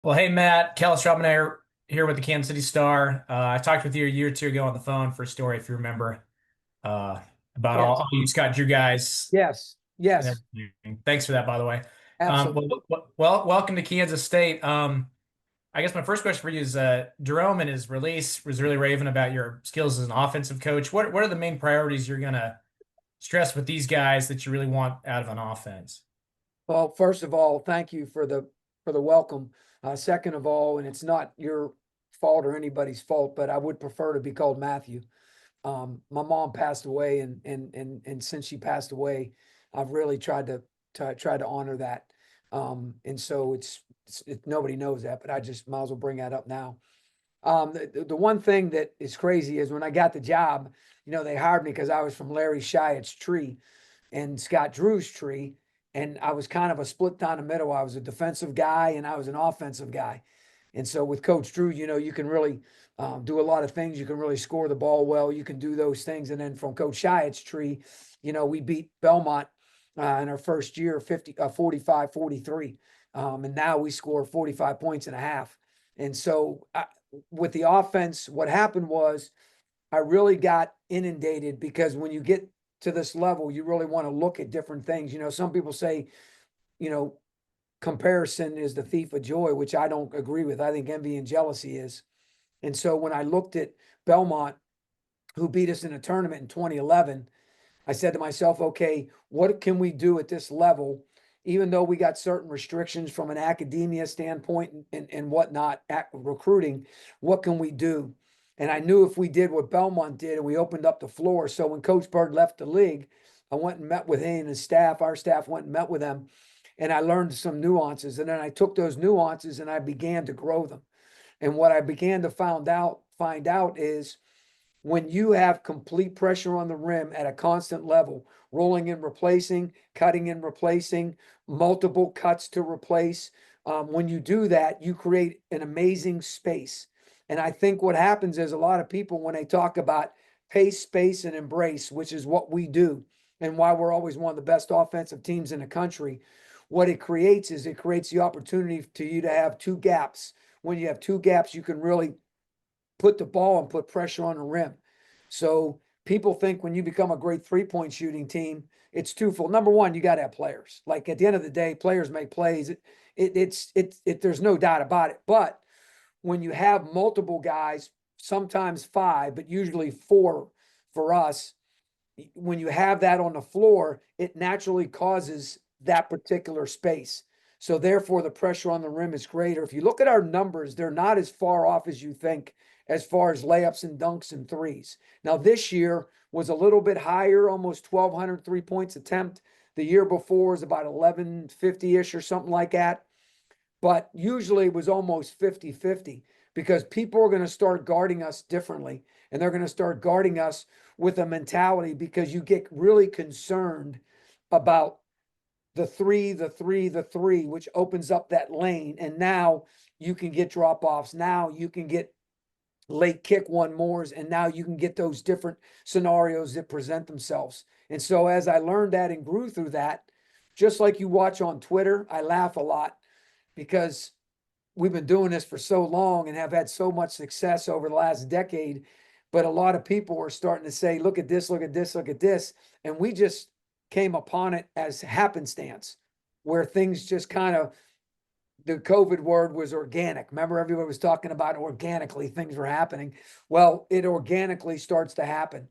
Well, hey, Matt, Kellis and I are here with the Kansas City Star. I talked with you a year or two ago on the phone for a story, if you remember, uh, about all Yes, you Scott Drew guys yes, and yes, everything. Thanks for that, by the way. absolutely. Welcome to Kansas State. I guess my first question for you is Jerome in his release was really raving about your skills as an offensive coach. What are the main priorities you're going to stress with these guys that you really want out of an offense? Well, first of all, thank you for the welcome. Second of all, and it's not your fault or anybody's fault, but I would prefer to be called Matthew. My mom passed away, and since she passed away, I've really tried to honor that. And so nobody knows that, but I just might as well bring that up now. The one thing that is crazy is when I got the job, they hired me because I was from Larry Shiat's tree and Scott Drew's tree. And I was kind of a split down the middle. I was a defensive guy and I was an offensive guy. And so with Coach Drew, you can really do a lot of things. You can really score the ball well. You can do those things. And then from Coach Shiat's tree, we beat Belmont in our first year, 45-43. And now we score 45 points and a half. And so with the offense, what happened was I really got inundated because when you get to this level, you really want to look at different things. Some people say, you know, comparison is the thief of joy, which I don't agree with. I think envy and jealousy is. And so when I looked at Belmont, who beat us in a tournament in 2011, I said to myself, okay, what can we do at this level? Even though we got certain restrictions from an academia standpoint and whatnot, recruiting, what can we do? And I knew if we did what Belmont did and we opened up the floor. So when Coach Bird left the league, I went and met with him and his staff. Our staff went and met with them, and I learned some nuances. And then I took those nuances and I began to grow them. And what I began to find out is when you have complete pressure on the rim at a constant level, rolling and replacing, cutting and replacing, multiple cuts to replace. When you do that, you create an amazing space. And I think what happens is a lot of people, when they talk about pace, space, and embrace, which is what we do, and why we're always one of the best offensive teams in the country, what it creates is it creates the opportunity to you to have two gaps. When you have two gaps, you can really put the ball and put pressure on the rim. So people think when you become a great 3-point shooting team, it's twofold. Number one, you got to have players. Like at the end of the day, players make plays. There's no doubt about it. But when you have multiple guys, sometimes five, but usually four for us, when you have that on the floor, it naturally causes that particular space. So therefore, the pressure on the rim is greater. If you look at our numbers, they're not as far off as you think as far as layups and dunks and threes. Now, this year was a little bit higher, almost 1,200 3 points attempt. The year before was about 1,150-ish or something like that. But usually it was almost 50-50 because people are going to start guarding us differently. And they're going to start guarding us with a mentality because you get really concerned about the three, the three, the three, which opens up that lane. And now you can get drop offs. Now you can get late kick one mores. And now you can get those different scenarios that present themselves. And so as I learned that and grew through that, just like you watch on Twitter, I laugh a lot because we've been doing this for so long and have had so much success over the last decade. But a lot of people are starting to say, look at this, look at this, look at this. And we just came upon it as happenstance, where things just kind of, the COVID word was organic. Remember, everybody was talking about organically things were happening. Well, it organically starts to happen.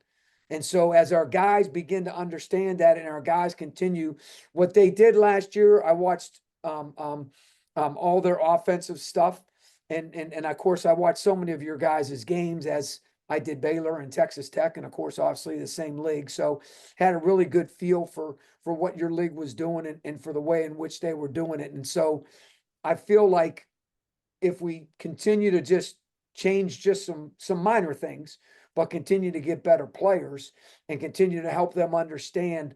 And so, as our guys begin to understand that, and our guys continue what they did last year, I watched all their offensive stuff, and of course, I watched so many of your guys' games as I did Baylor and Texas Tech, and of course, obviously the same league. So, had a really good feel for what your league was doing and for the way in which they were doing it. And so, I feel like if we continue to just change just some minor things, but continue to get better players and continue to help them understand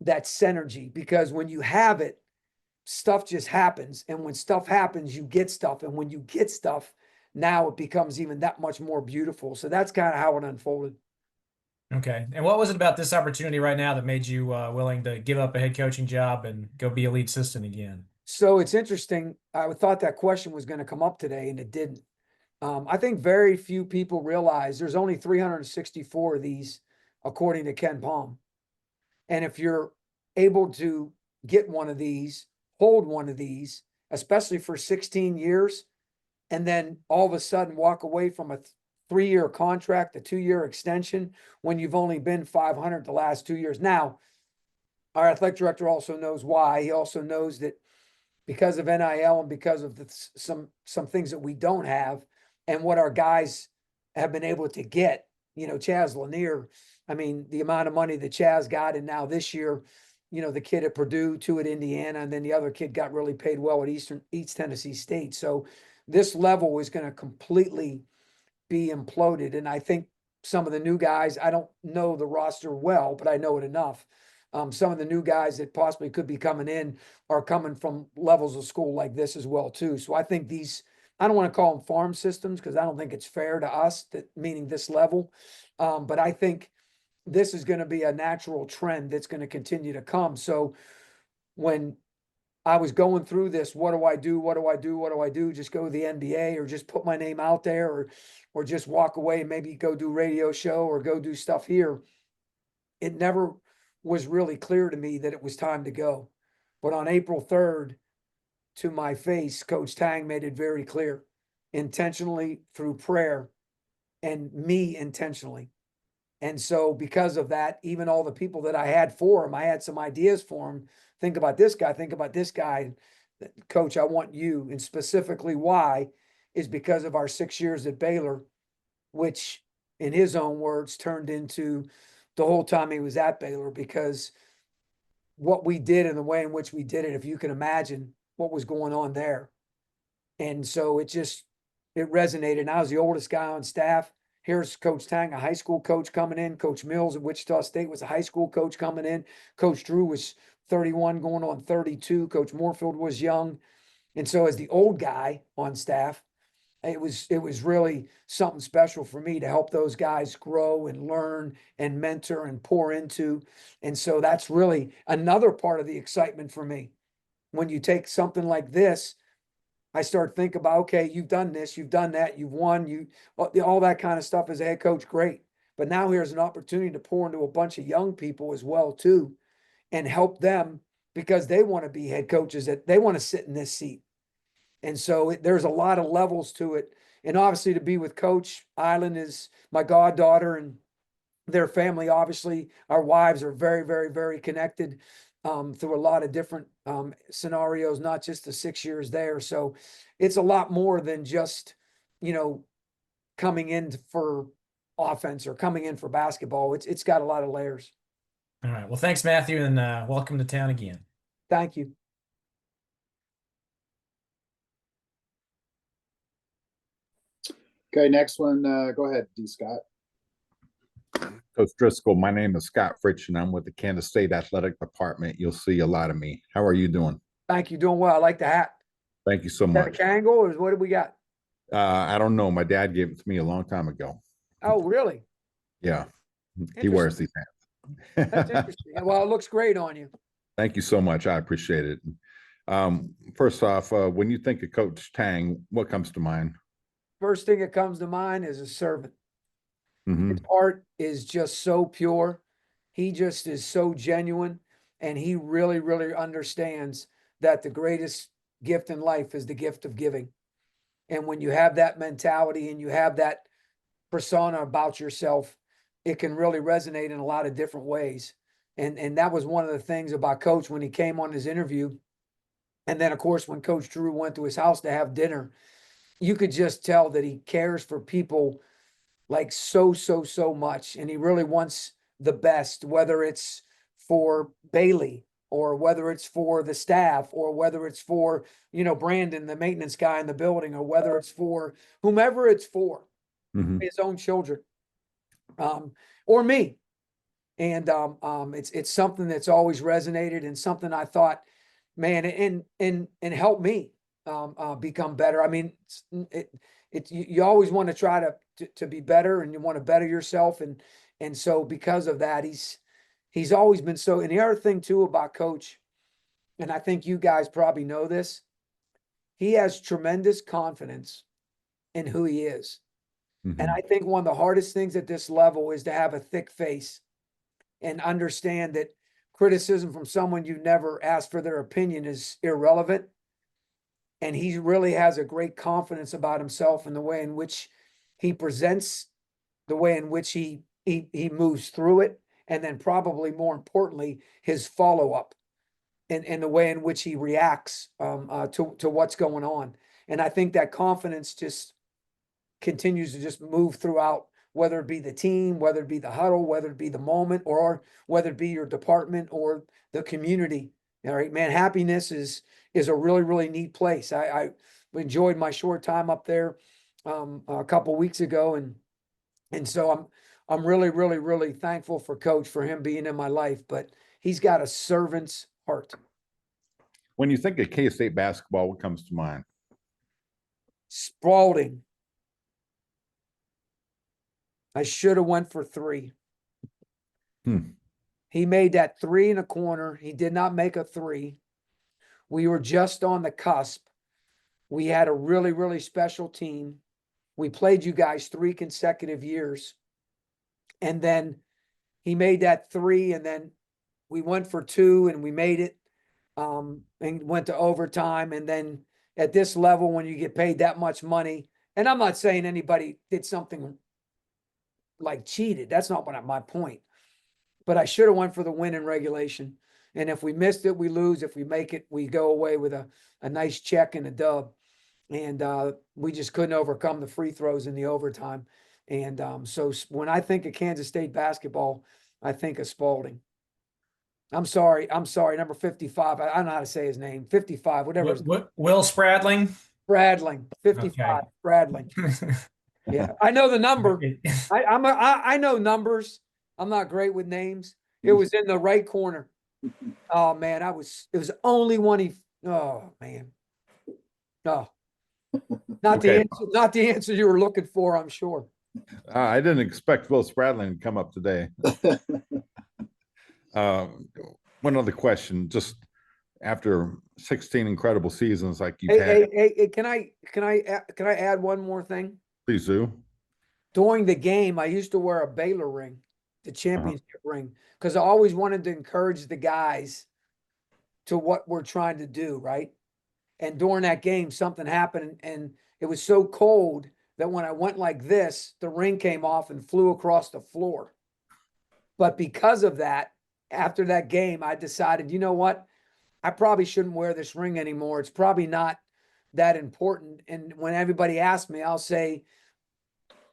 that synergy, because when you have it, stuff just happens. And when stuff happens, you get stuff. And when you get stuff, now it becomes even that much more beautiful. So that's kind of how it unfolded. Okay. And what was it about this opportunity right now that made you willing to give up a head coaching job and go be a lead assistant again? So it's interesting. I thought that question was going to come up today and it didn't. I think very few people realize there's only 364 of these, according to Ken Palm. And if you're able to get one of these, hold one of these, especially for 16 years, and then all of a sudden walk away from a 3-year contract, a 2-year extension, when you've only been 500 the last 2 years. Now, our athletic director also knows why. He also knows that because of NIL and because of some things that we don't have, and what our guys have been able to get, Chaz Lanier, I mean, the amount of money that Chaz got, and now this year, the kid at Purdue, 2 at Indiana, and then the other kid got really paid well at East Tennessee State. So this level is going to completely be imploded. And I think some of the new guys, I don't know the roster well, but I know it enough. Some of the new guys that possibly could be coming in are coming from levels of school like this as well, too. So I think these, I don't want to call them farm systems because I don't think it's fair to us, that meaning this level. But I think this is going to be a natural trend that's going to continue to come. So when I was going through this, what do I do? What do I do? What do I do? Just go to the NBA or just put my name out there or just walk away and maybe go do radio show or go do stuff here. It never was really clear to me that it was time to go. But on April 3rd, to my face, Coach Tang made it very clear, intentionally through prayer and me intentionally. And so because of that, even all the people that I had for him, I had some ideas for him. Think about this guy, think about this guy. Coach, I want you. And specifically why is because of our 6 years at Baylor, which in his own words turned into the whole time he was at Baylor, because what we did and the way in which we did it, if you can imagine what was going on there. And so it resonated. And I was the oldest guy on staff. Here's Coach Tang, a high school coach coming in. Coach Mills at Wichita State was a high school coach coming in. Coach Drew was 31 going on 32. Coach Moorfield was young. And so as the old guy on staff, it was really something special for me to help those guys grow and learn and mentor and pour into. And so that's really another part of the excitement for me. When you take something like this, I start thinking about, okay, you've done this, you've done that, you've won, all that kind of stuff as a head coach, great. But now here's an opportunity to pour into a bunch of young people as well, too, and help them because they want to be head coaches, that they want to sit in this seat. And so there's a lot of levels to it. And obviously to be with Coach Island is my goddaughter and their family. Obviously, our wives are very, very, very connected through a lot of different scenarios, not just the 6 years there. So it's a lot more than just, coming in for offense or coming in for basketball. It's got a lot of layers. All right. Well, thanks, Matthew, and welcome to town again. Thank you. Okay, next one. Go ahead, D. Scott. Coach Driscoll, my name is Scott Fritch, and I'm with the Kansas State Athletic Department. You'll see a lot of me. How are you doing? Thank you. Doing well. I like the hat. Thank you so Is that a much. Kangol or what do we got? I don't know. My dad gave it to me a long time ago. Oh, really? Yeah, he wears these That's hats. interesting. Well, it looks great on you. Thank you so much. I appreciate it. First off, when you think of Coach Tang, what comes to mind? First thing that comes to mind is a servant. Mhm. His heart is just so pure. He just is so genuine. And he really, really understands that the greatest gift in life is the gift of giving. And when you have that mentality and you have that persona about yourself, it can really resonate in a lot of different ways. And that was one of the things about Coach when he came on his interview. And then, of course, when Coach Drew went to his house to have dinner, you could just tell that he cares for people like so, so, so much. And he really wants the best, whether it's for Bailey or whether it's for the staff or whether it's for, Brandon, the maintenance guy in the building, or whether it's for whomever it's for, Mhm. his own children, or me. And it's something that's always resonated and something I thought, man, and help me become better. I mean, you always want to try to be better, and you want to better yourself, and so because of that, he's always been so. And the other thing too about Coach and I think you guys probably know this, he has tremendous confidence in who he is. And Mhm. I think one of the hardest things at this level is to have a thick face and understand that criticism from someone you never asked for their opinion is irrelevant. And he really has a great confidence about himself and the way in which he presents, the way in which he moves through it, and then probably more importantly, his follow-up and the way in which he reacts to what's going on. And I think that confidence just continues to just move throughout, whether it be the team, whether it be the huddle, whether it be the moment, or whether it be your department or the community. All right, man, happiness is a really, really neat place. I enjoyed my short time up there a couple weeks ago, and so I'm really, really, really thankful for Coach for him being in my life. But he's got a servant's heart. When you think of K-State basketball, what comes to mind? Spalding. I should have went for 3. He made that 3 in a corner. He did not make a 3. We were just on the cusp. We had a really, really special team. We played you guys 3 consecutive years. And then he made that 3, and then we went for 2 and we made it and went to overtime. And then at this level, when you get paid that much money, and I'm not saying anybody did something like cheated. That's not what my point. But I should have went for the win in regulation. And if we missed it, we lose. If we make it, we go away with a nice check and a dub. And we just couldn't overcome the free throws in the overtime. And so when I think of Kansas State basketball, I think of Spalding. I'm sorry, number 55. I don't know how to say his name. 55, whatever. Will Spradling. Bradling, 55, Bradling. Yeah, I know the number. I know numbers. I'm not great with names. It was in the right corner. Oh man, it was only one oh man. No. Not Okay. the answer you were looking for, I'm sure. I didn't expect Will Spradlin to come up today. One other question, just after 16 incredible seasons like you've had, Hey, can I add one more thing? please do. During the game, I used to wear a Baylor ring, the championship ring, because I always wanted to encourage the guys to what we're trying to do, right? And during that game, something happened, and it was so cold that when I went like this, the ring came off and flew across the floor. But because of that, after that game, I decided, you know what? I probably shouldn't wear this ring anymore. It's probably not that important. And when everybody asks me, I'll say,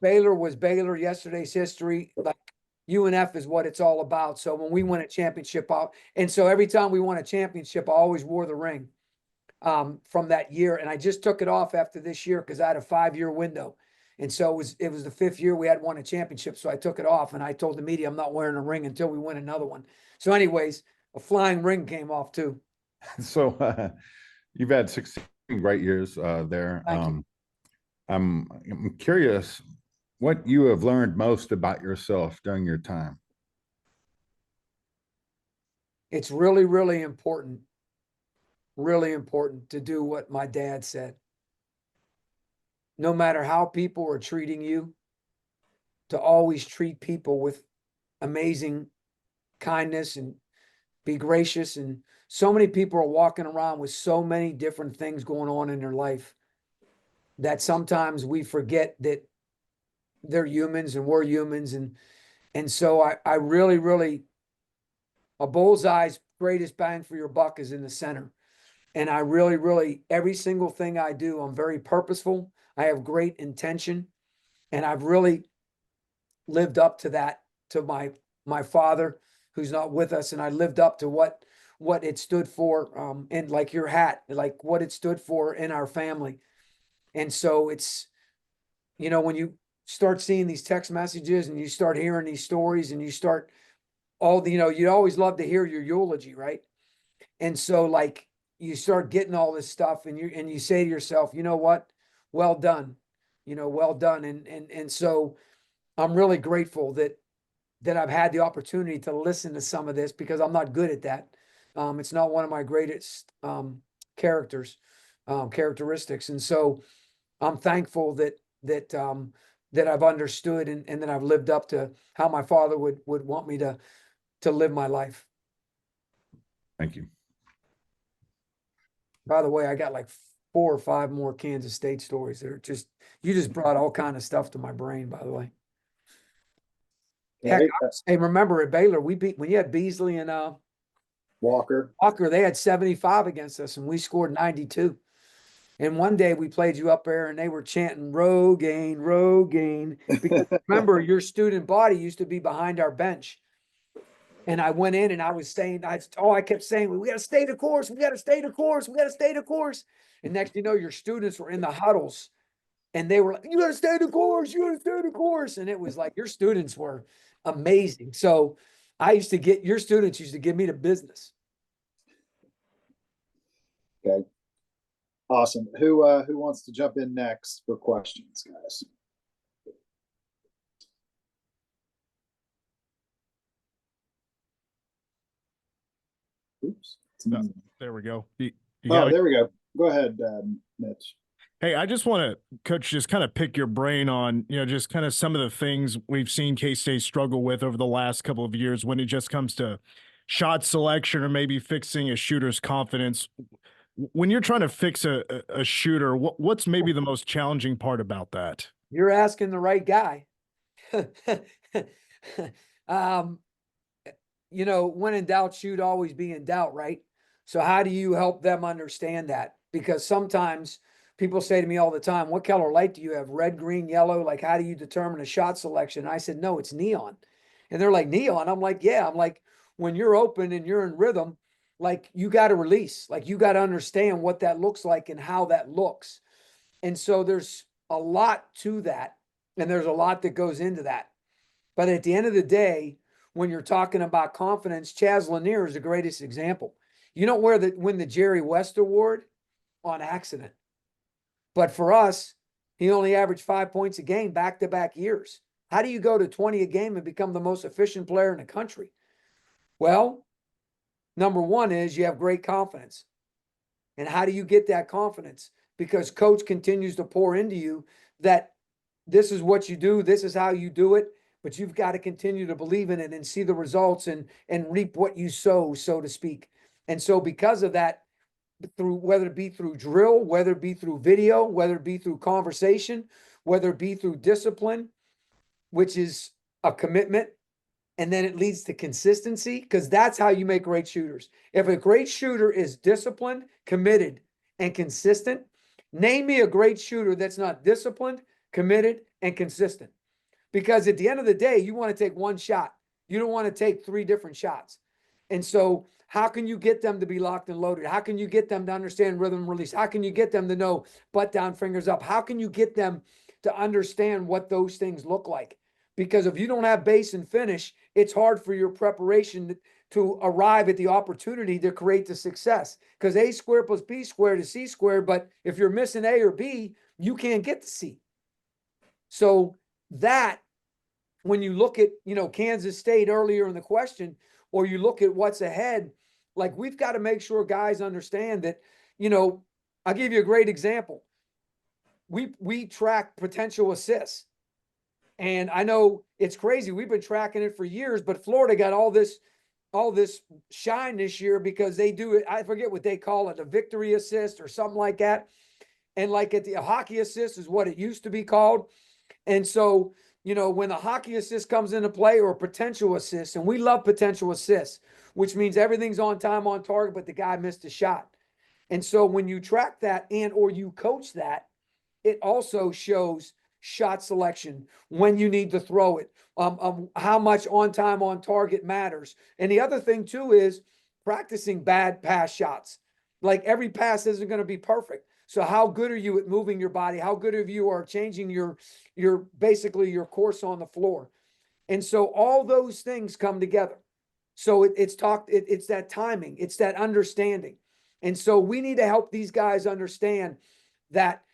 Baylor was Baylor, yesterday's history. Like UNF is what it's all about. So when we win a championship, and so every time we won a championship, I always wore the ring from that year. And I just took it off after this year because I had a 5-year window. And so it was the 5th year we had won a championship. So I took it off and I told the media I'm not wearing a ring until we win another one. So anyways, a flying ring came off too. So you've had 16 great years there. Thank you. I'm curious what you have learned most about yourself during your time. It's really, really important to do what my dad said. No matter how people are treating you, to always treat people with amazing kindness and be gracious. And so many people are walking around with so many different things going on in their life that sometimes we forget that they're humans and we're humans. And so I really, really, a bullseye's greatest bang for your buck is in the center. And I really, really, every single thing I do, I'm very purposeful. I have great intention. And I've really lived up to that, to my father, who's not with us. And I lived up to what it stood for, and like your hat, like what it stood for in our family. And so it's, when you start seeing these text messages and you start hearing these stories and you start you always love to hear your eulogy, right? And so like you start getting all this stuff and you say to yourself, you know what? Well done, well done. And so I'm really grateful that I've had the opportunity to listen to some of this because I'm not good at that. It's not one of my greatest characteristics. And so I'm thankful that I've understood and that I've lived up to how my father would want me to live my life. Thank you. By the way, I got like 4 or 5 more Kansas State stories that are you just brought all kind of stuff to my brain, by the way. Heck, hey, remember at Baylor, when you had Beasley and Walker. they had 75 against us and we scored 92. And one day we played you up there and they were chanting Rogaine, Rogaine. Because remember, your student body used to be behind our bench. And I went in and I was saying, I kept saying, we got to stay the course. We got to stay the course. We got to stay the course. And next, you know, your students were in the huddles and they were like, you got to stay the course. You got to stay the course. And it was like, your students were amazing. So your students used to give me the business. Okay. Awesome. Who wants to jump in next for questions, guys? Oops. There we go. There we go. Go ahead, Mitch. Hey, I just want to, Coach, just kind of pick your brain on, just kind of some of the things we've seen K-State struggle with over the last couple of years when it just comes to shot selection or maybe fixing a shooter's confidence. When you're trying to fix a shooter, what's maybe the most challenging part about that? You're asking the right guy. When in doubt, shoot, always be in doubt, right? So how do you help them understand that? Because sometimes people say to me all the time, what color light do you have? Red, green, yellow? Like, how do you determine a shot selection? And I said, no, it's neon. And they're like, neon? I'm like, yeah. I'm like, when you're open and you're in rhythm, like you got to release, like you got to understand what that looks like and how that looks. And so there's a lot to that. And there's a lot that goes into that. But at the end of the day, when you're talking about confidence, Chaz Lanier is the greatest example. You don't win the Jerry West Award on accident. But for us, he only averaged 5 points a game back-to-back years. How do you go to 20 a game and become the most efficient player in the country? Well, number one is you have great confidence. And how do you get that confidence? Because coach continues to pour into you that this is what you do, this is how you do it, but you've got to continue to believe in it and see the results and reap what you sow, so to speak. And so because of that, whether it be through drill, whether it be through video, whether it be through conversation, whether it be through discipline, which is a commitment, and then it leads to consistency, because that's how you make great shooters. If a great shooter is disciplined, committed, and consistent, name me a great shooter that's not disciplined, committed, and consistent. Because at the end of the day, you want to take one shot. You don't want to take 3 different shots. And so how can you get them to be locked and loaded? How can you get them to understand rhythm release? How can you get them to know butt down, fingers up? How can you get them to understand what those things look like? Because if you don't have base and finish, it's hard for your preparation to arrive at the opportunity to create the success. Because A squared plus B squared is C squared. But if you're missing A or B, you can't get to C. So that, when you look at, Kansas State earlier in the question, or you look at what's ahead, like we've got to make sure guys understand that, I'll give you a great example. We track potential assists. And I know it's crazy. We've been tracking it for years, but Florida got all this shine this year because they do it. I forget what they call it, a victory assist or something like that. And like a hockey assist is what it used to be called. And so, when a hockey assist comes into play, or potential assist, and we love potential assists, which means everything's on time, on target, but the guy missed a shot. And so when you track that or you coach that, it also shows shot selection, when you need to throw it, how much on time, on target matters. And the other thing too is practicing bad pass shots. Like every pass isn't going to be perfect. So how good are you at moving your body? How good of you are changing your basically your course on the floor? And so all those things come together. So it's that timing, it's that understanding. And so we need to help these guys understand that,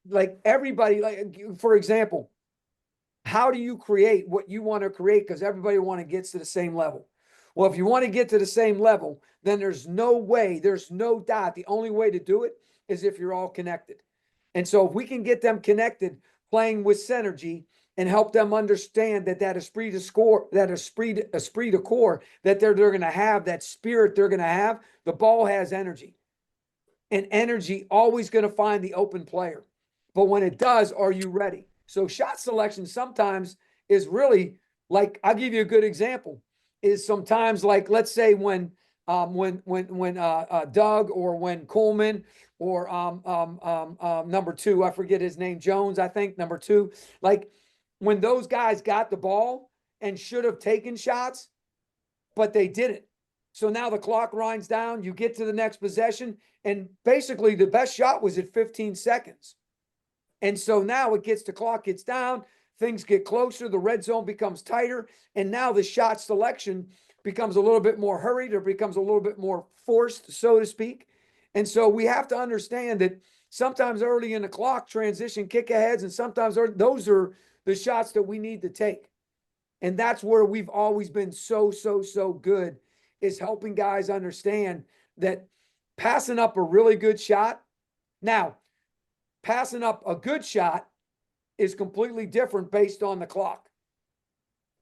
like everybody, like for example, how do you create what you want to create? Because everybody want to get to the same level. Well, if you want to get to the same level, then there's no way, there's no doubt. The only way to do it is if you're all connected. And so if we can get them connected, playing with synergy, and help them understand that esprit de score, that esprit de corps that they're going to have, that spirit they're going to have, the ball has energy. And energy always going to find the open player. But when it does, are you ready? So shot selection sometimes is really like, I'll give you a good example, is sometimes like, let's say when Doug or when Coleman or number 2, I forget his name, Jones, I think, number 2, like when those guys got the ball and should have taken shots, but they didn't. So now the clock winds down, you get to the next possession, and basically the best shot was at 15 seconds. And so now the clock gets down, things get closer, the red zone becomes tighter, and now the shot selection becomes a little bit more hurried or becomes a little bit more forced, so to speak. And so we have to understand that sometimes early in the clock, transition kick aheads, and sometimes those are the shots that we need to take. And that's where we've always been so good, is helping guys understand that passing up a really good shot. Now, passing up a good shot is completely different based on the clock.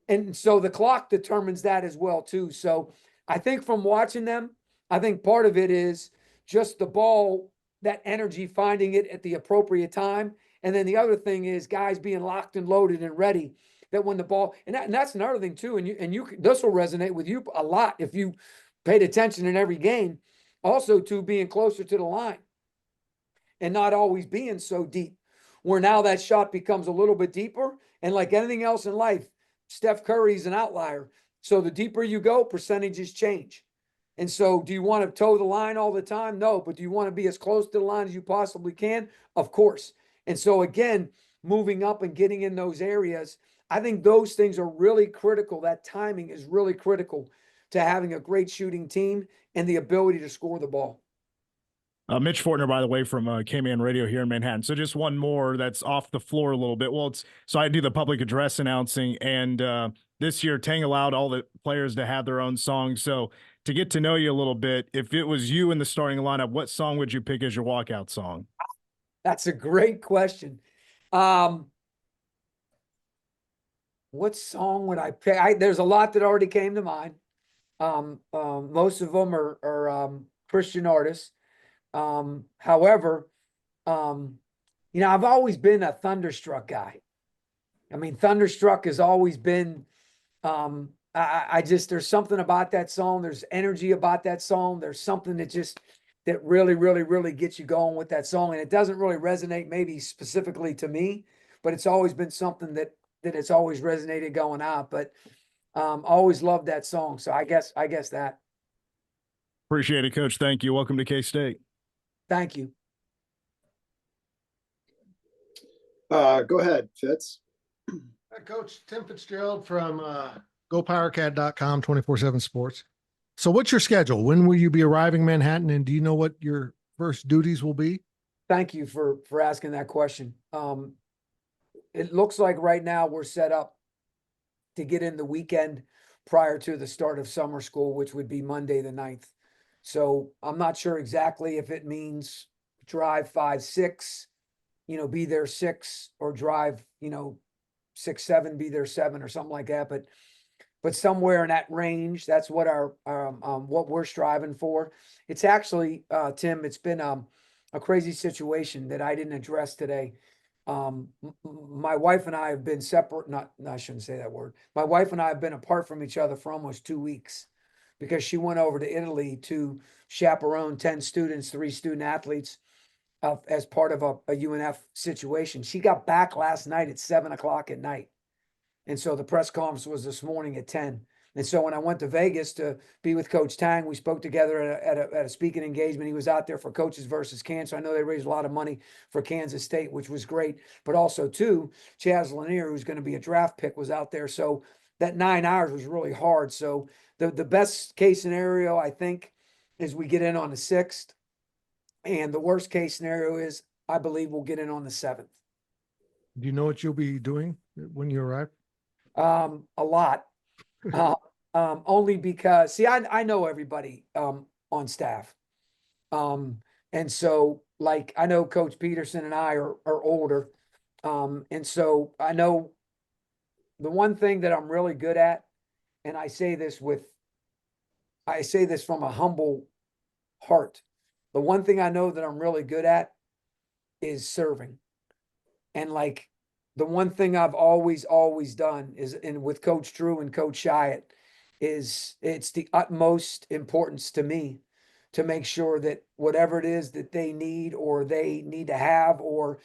And so the clock determines that as well, too. So I think from watching them, I think part of it is just the ball, that energy, finding it at the appropriate time. And then the other thing is guys being locked and loaded and ready, that when the ball, and that's another thing too. This will resonate with you a lot if you paid attention in every game. Also, to being closer to the line and not always being so deep, where now that shot becomes a little bit deeper. And like anything else in life, Steph Curry's an outlier. So the deeper you go, percentages change. And so do you want to toe the line all the time? No, but do you want to be as close to the line as you possibly can? Of course. And so again, moving up and getting in those areas, I think those things are really critical. That timing is really critical to having a great shooting team and the ability to score the ball. Mitch Fortner, by the way, from K-Man Radio here in Manhattan. So just one more that's off the floor a little bit. Well, so I do the public address announcing, and this year Tang allowed all the players to have their own song. So to get to know you a little bit, if it was you in the starting lineup, what song would you pick as your walkout song? That's a great question. What song would I pick? There's a lot that already came to mind. Most of them are Christian artists. However, I've always been a Thunderstruck guy. I mean, Thunderstruck has always been, there's something about that song. There's energy about that song. There's something that really gets you going with that song. And it doesn't really resonate maybe specifically to me, but it's always been something that it's always resonated going out. But always loved that song. So I guess that. Appreciate it, Coach. Thank you. Welcome to K-State. Thank you. Go ahead, Fitz. Coach Tim Fitzgerald from GoPowerCat.com, 24/7 Sports. So what's your schedule? When will you be arriving Manhattan, and do you know what your first duties will be? Thank you for asking that question. It looks like right now we're set up to get in the weekend prior to the start of summer school, which would be Monday the 9th. So I'm not sure exactly if it means drive 5, 6, be there 6, or drive, 6, 7, be there 7 or something like that. But somewhere in that range, that's what what we're striving for. It's actually, Tim, it's been a crazy situation that I didn't address today. My wife and I have been separate. I shouldn't say that word. My wife and I have been apart from each other for almost 2 weeks, because she went over to Italy to chaperone 10 students, 3 student athletes, as part of a UNF situation. She got back last night at 7:00 at night. And so the press conference was this morning at 10. And so when I went to Vegas to be with Coach Tang, we spoke together at a speaking engagement. He was out there for Coaches versus Cancer. I know they raised a lot of money for Kansas State, which was great. But also, too, Chaz Lanier, who's going to be a draft pick, was out there. So that 9 hours was really hard. So the best case scenario, I think, is we get in on the 6th. And the worst case scenario is, I believe, we'll get in on the 7th. Do you know what you'll be doing when you arrive? A lot. only because, see, I know everybody, on staff. And so like, I know Coach Peterson and I are older. And so I know the one thing that I'm really good at, and I say this from a humble heart. The one thing I know that I'm really good at is serving. And like, the one thing I've always done is, and with Coach Drew and Coach Shiat, is it's the utmost importance to me to make sure that whatever it is that they need or they need to have or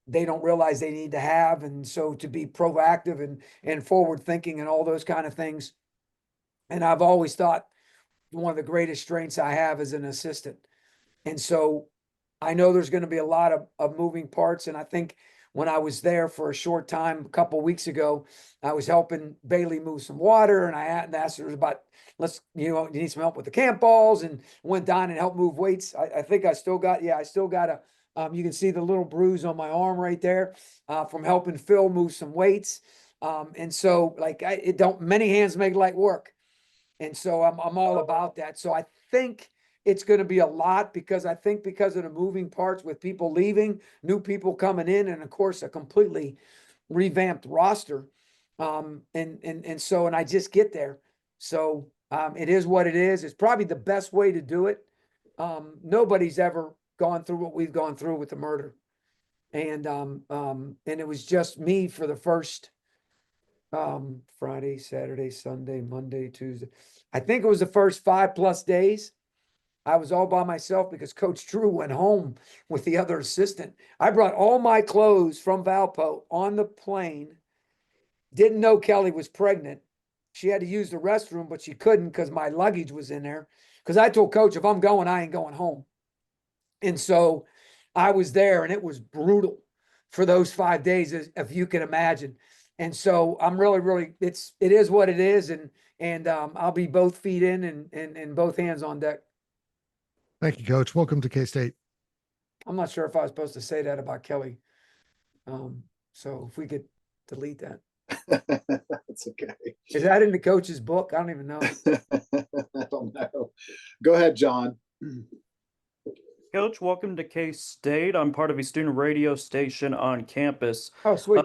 they don't realize they need to have, and so to be proactive and forward thinking and all those kind of things. And I've always thought one of the greatest strengths I have as an assistant. And so I know there's going to be a lot of moving parts. And I think when I was there for a short time, a couple of weeks ago, I was helping Bailey move some water, and I asked her about, you need some help with the camp balls, and went down and helped move weights. I think I still got a, you can see the little bruise on my arm right there, from helping Phil move some weights. And so like, many hands make light work. And so I'm all about that. So I think it's going to be a lot, because I think because of the moving parts with people leaving, new people coming in, and of course a completely revamped roster. And I just get there. So it is what it is. It's probably the best way to do it. Nobody's ever gone through what we've gone through with the murder. And it was just me for the first Friday, Saturday, Sunday, Monday, Tuesday. I think it was the first 5+ days. I was all by myself because Coach Drew went home with the other assistant. I brought all my clothes from Valpo on the plane. Didn't know Kelly was pregnant. She had to use the restroom, but she couldn't because my luggage was in there. Because I told Coach, if I'm going, I ain't going home. And so I was there, and it was brutal for those 5 days, if you can imagine. And so I'm really, it is what it is. And I'll be both feet in and both hands on deck. Thank you, Coach. Welcome to K-State. I'm not sure if I was supposed to say that about Kelly. So if we could delete that. That's okay. Is that in the coach's book? I don't even know. I don't know. Go ahead, John. Coach, welcome to K-State. I'm part of a student radio station on campus. Oh, sweet.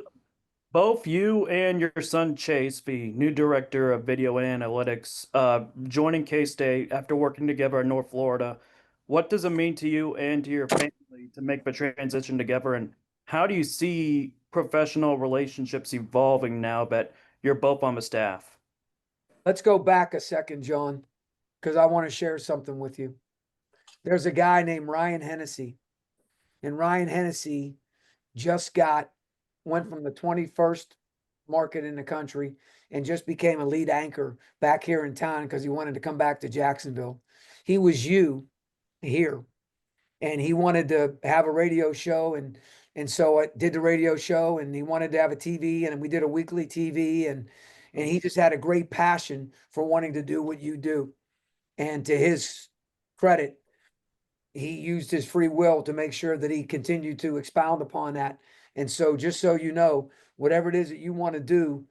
Both you and your son Chase, the new director of video analytics, joining K-State after working together in North Florida. What does it mean to you and to your family to make the transition together? And how do you see professional relationships evolving now that you're both on the staff? Let's go back a second, John, because I want to share something with you. There's a guy named Ryan Hennessy, and Ryan Hennessy just went from the 21st market in the country and just became a lead anchor back here in town because he wanted to come back to Jacksonville. He was here, and he wanted to have a radio show, and so I did the radio show, and he wanted to have a TV, and we did a weekly TV, and he just had a great passion for wanting to do what you do. And to his credit, he used his free will to make sure that he continued to expound upon that. And so just so you know, whatever it is that you want to do,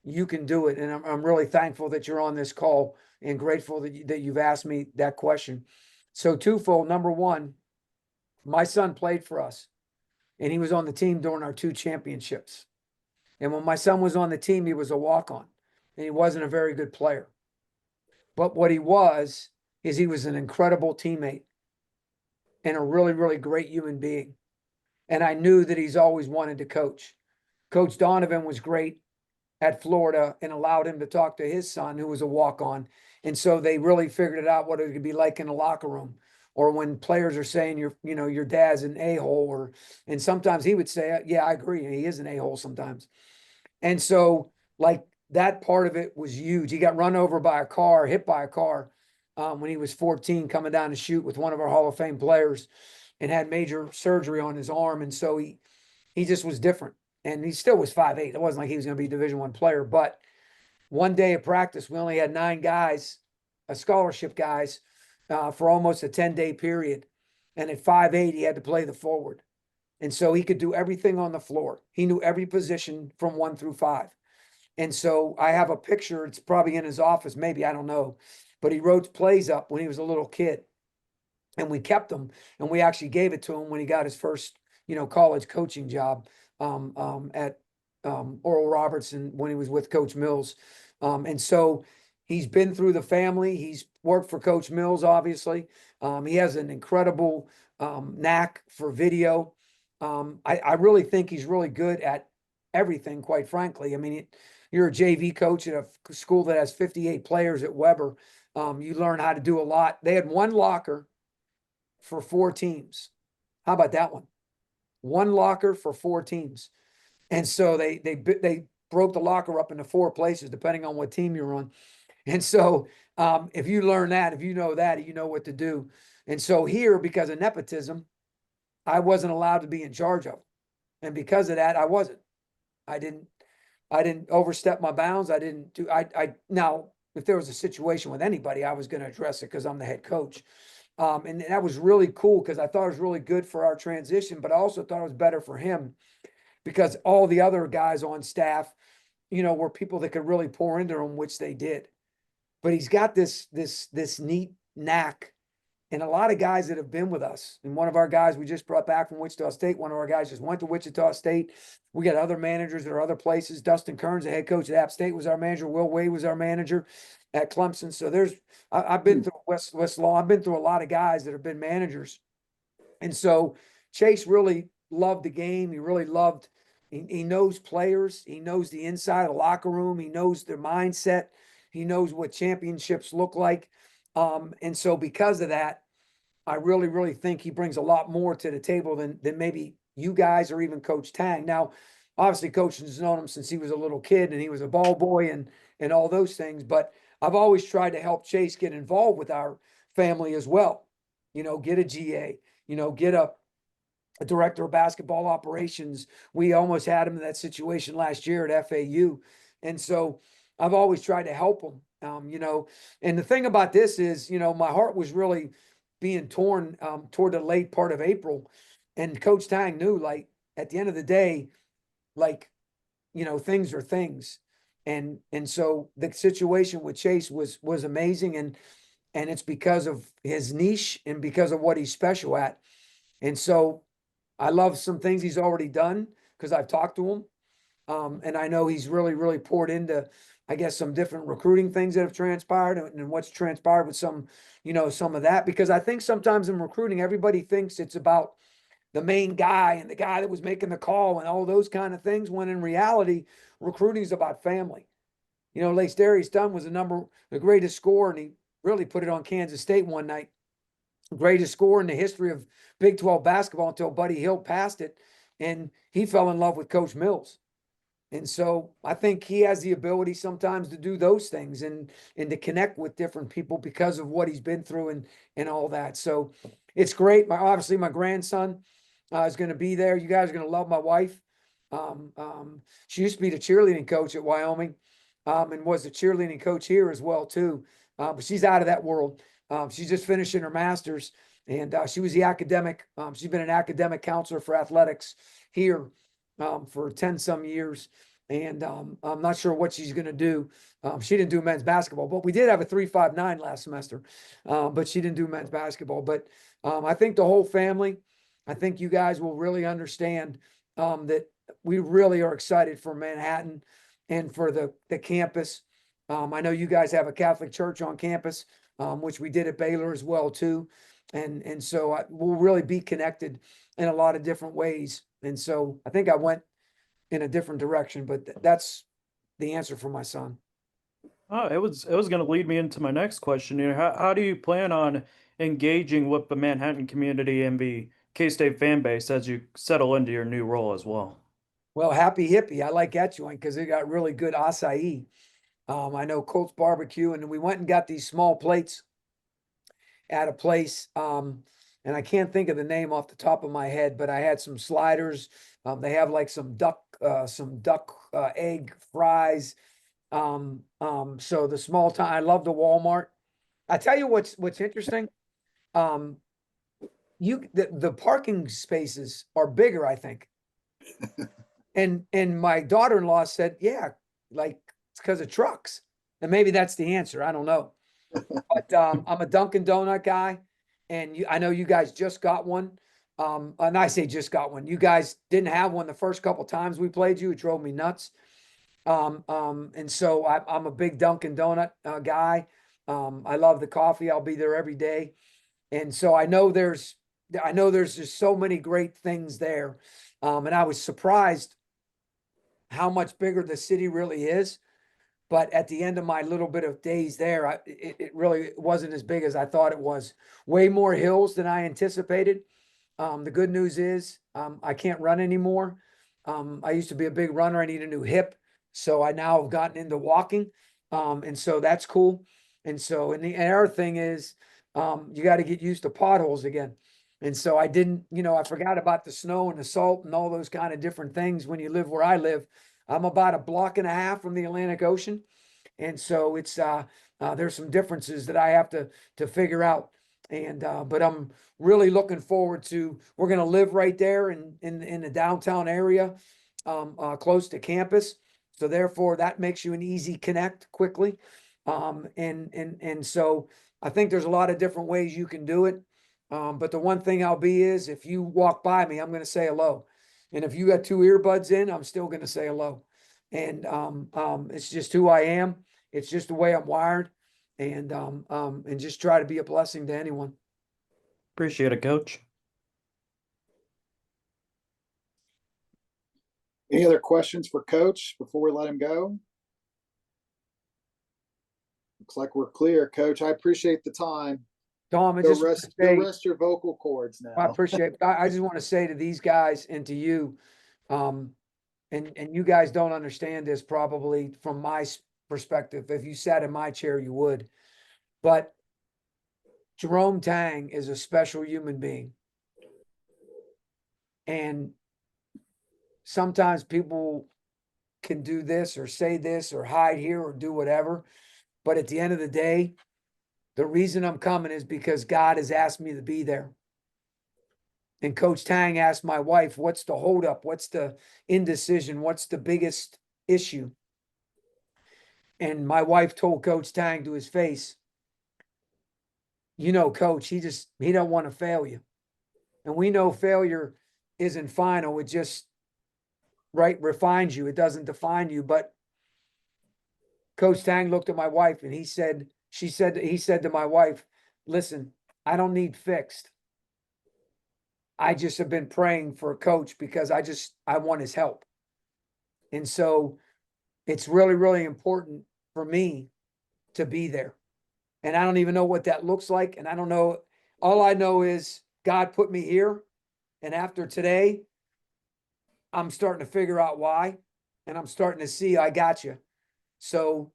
you can do it. And I'm really thankful that you're on this call and grateful that you've asked me that question. So twofold. Number one, my son played for us, and he was on the team during our 2 championships. And when my son was on the team, he was a walk-on, and he wasn't a very good player. But what he was an incredible teammate and a really, really great human being. And I knew that he's always wanted to coach. Coach Donovan was great at Florida and allowed him to talk to his son, who was a walk-on. And so they really figured it out what it could be like in the locker room, or when players are saying your dad's an a-hole, and sometimes he would say, yeah, I agree. He is an a-hole sometimes. And so like that part of it was huge. He got run over by a car, hit by a car, when he was 14, coming down to shoot with one of our Hall of Fame players, and had major surgery on his arm. And so he just was different, and he still was 5'8". It wasn't like he was going to be a Division I player, but one day of practice, we only had 9 guys, scholarship guys, for almost a 10-day period. And at 5'8", he had to play the forward. And so he could do everything on the floor. He knew every position from 1 through 5. And so I have a picture, it's probably in his office, maybe, I don't know. But he wrote plays up when he was a little kid. And we kept them, and we actually gave it to him when he got his first, college coaching job at Oral Roberts, and when he was with Coach Mills. And so he's been through the family. He's worked for Coach Mills, obviously. He has an incredible knack for video. I really think he's really good at everything, quite frankly. I mean, you're a JV coach at a school that has 58 players at Weber. You learn how to do a lot. They had one locker for 4 teams. How about that one? One locker for 4 teams. And so they broke the locker up into 4 places, depending on what team you're on. And so if you learn that, if you know that, you know what to do. And so here, because of nepotism, I wasn't allowed to be in charge of them. And because of that, I wasn't. I didn't overstep my bounds. Now, if there was a situation with anybody, I was going to address it because I'm the head coach. And that was really cool because I thought it was really good for our transition, but I also thought it was better for him because all the other guys on staff, were people that could really pour into him, which they did. But he's got this neat knack, and a lot of guys that have been with us. And one of our guys we just brought back from Wichita State. One of our guys just went to Wichita State. We got other managers that are other places. Dustin Kearns, the head coach at App State, was our manager. Will Wade was our manager at Clemson. So I've been through West Law. I've been through a lot of guys that have been managers. And so Chase really loved the game. He really loved, he knows players. He knows the inside of the locker room. He knows their mindset. He knows what championships look like. And so because of that, I really, really think he brings a lot more to the table than maybe you guys or even Coach Tang. Now, obviously, Coach has known him since he was a little kid and he was a ball boy and all those things. But I've always tried to help Chase get involved with our family as well. Get a GA, get a director of basketball operations. We almost had him in that situation last year at FAU. And so I've always tried to help him, and the thing about this is, my heart was really being torn toward the late part of April. And Coach Tang knew, like, at the end of the day, like, things are things. And so the situation with Chase was amazing. And it's because of his niche and because of what he's special at. And so I love some things he's already done because I've talked to him. And I know he's really, really poured into, I guess, some different recruiting things that have transpired and what's transpired with some of that. Because I think sometimes in recruiting, everybody thinks it's about the main guy and the guy that was making the call and all those kind of things, when in reality, recruiting is about family. Lace Darius Dunn was the greatest scorer, and he really put it on Kansas State one night. Greatest scorer in the history of Big 12 basketball until Buddy Hield passed it, and he fell in love with Coach Mills. And so I think he has the ability sometimes to do those things and to connect with different people because of what he's been through and all that. So it's great. Obviously my grandson is going to be there. You guys are going to love my wife. She used to be the cheerleading coach at Wyoming, and was the cheerleading coach here as well too. But she's out of that world. She's just finishing her master's, and she was the academic. She's been an academic counselor for athletics here for 10 some years. And I'm not sure what she's going to do. She didn't do men's basketball, but we did have a 3.59 last semester. But she didn't do men's basketball. But I think the whole family, I think you guys will really understand that we really are excited for Manhattan and for the campus. I know you guys have a Catholic church on campus, which we did at Baylor as well too. And so we'll really be connected in a lot of different ways. And so I think I went in a different direction, but that's the answer for my son. Oh, it was going to lead me into my next question. How do you plan on engaging with the Manhattan community and the K-State fan base as you settle into your new role as well? Well, Happy Hippie, I like that joint because they got really good acai. I know Colt's Barbecue, and we went and got these small plates at a place, and I can't think of the name off the top of my head, but I had some sliders. They have like some duck egg fries. So the small time, I love the Walmart. I tell you what's interesting. The parking spaces are bigger, I think. And my daughter-in-law said, yeah, like It's because of trucks. And maybe that's the answer. I don't know. But I'm a Dunkin' Donut guy, and I know you guys just got one. And I say just got one. You guys didn't have one the first couple times we played you. It drove me nuts. And so I'm a big Dunkin' Donut guy. I love the coffee. I'll be there every day. And so I know there's just so many great things there. And I was surprised how much bigger the city really is. But at the end of my little bit of days there, it really wasn't as big as I thought it was. Way more hills than I anticipated. The good news is I can't run anymore. I used to be a big runner. I need a new hip. So I now have gotten into walking. And so that's cool. And so, and the other thing is, you got to get used to potholes again. And so I didn't, I forgot about the snow and the salt and all those kind of different things when you live where I live. I'm about a block and a half from the Atlantic Ocean. And so it's, there's some differences that I have to figure out. And, but I'm really looking forward to, we're going to live right there in the downtown area, close to campus. So therefore that makes you an easy connect quickly. And so I think there's a lot of different ways you can do it. But the one thing I'll be is if you walk by me, I'm going to say hello. And if you got 2 earbuds in, I'm still going to say hello. And it's just who I am. It's just the way I'm wired, and just try to be a blessing to anyone. Appreciate it, Coach. Any other questions for Coach before we let him go? Looks like we're clear, Coach. I appreciate the time. Tom, I Go just want rest, to say, go rest your vocal cords now. I appreciate. I just want to say to these guys and to you, and you guys don't understand this probably from my perspective. If you sat in my chair, you would. But Jerome Tang is a special human being, and sometimes people can do this or say this or hide here or do whatever. But at the end of the day, the reason I'm coming is because God has asked me to be there. And Coach Tang asked my wife, what's the holdup? What's the indecision? What's the biggest issue? And my wife told Coach Tang to his face, Coach, he don't want to fail you. And we know failure isn't final. It just refines you. It doesn't define you. But Coach Tang looked at my wife and he said to my wife, listen, I don't need fixed. I just have been praying for a coach because I want his help. And so it's really, really important for me to be there. And I don't even know what that looks like. And I don't know. All I know is God put me here. And after today, I'm starting to figure out why. And I'm starting to see I got you. So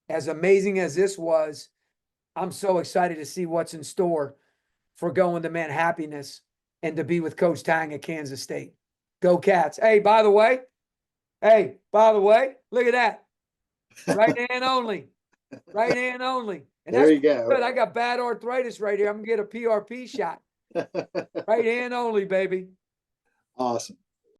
as amazing as this was, I'm so excited to see what's in store for going to Manhappiness and to be with Coach Tang at Kansas State. Go Cats. Hey, by the way, look at that. Right hand only. Right hand only. And There you go. good. I got bad arthritis right here. I'm going to get a PRP shot. Right hand only, baby. Awesome.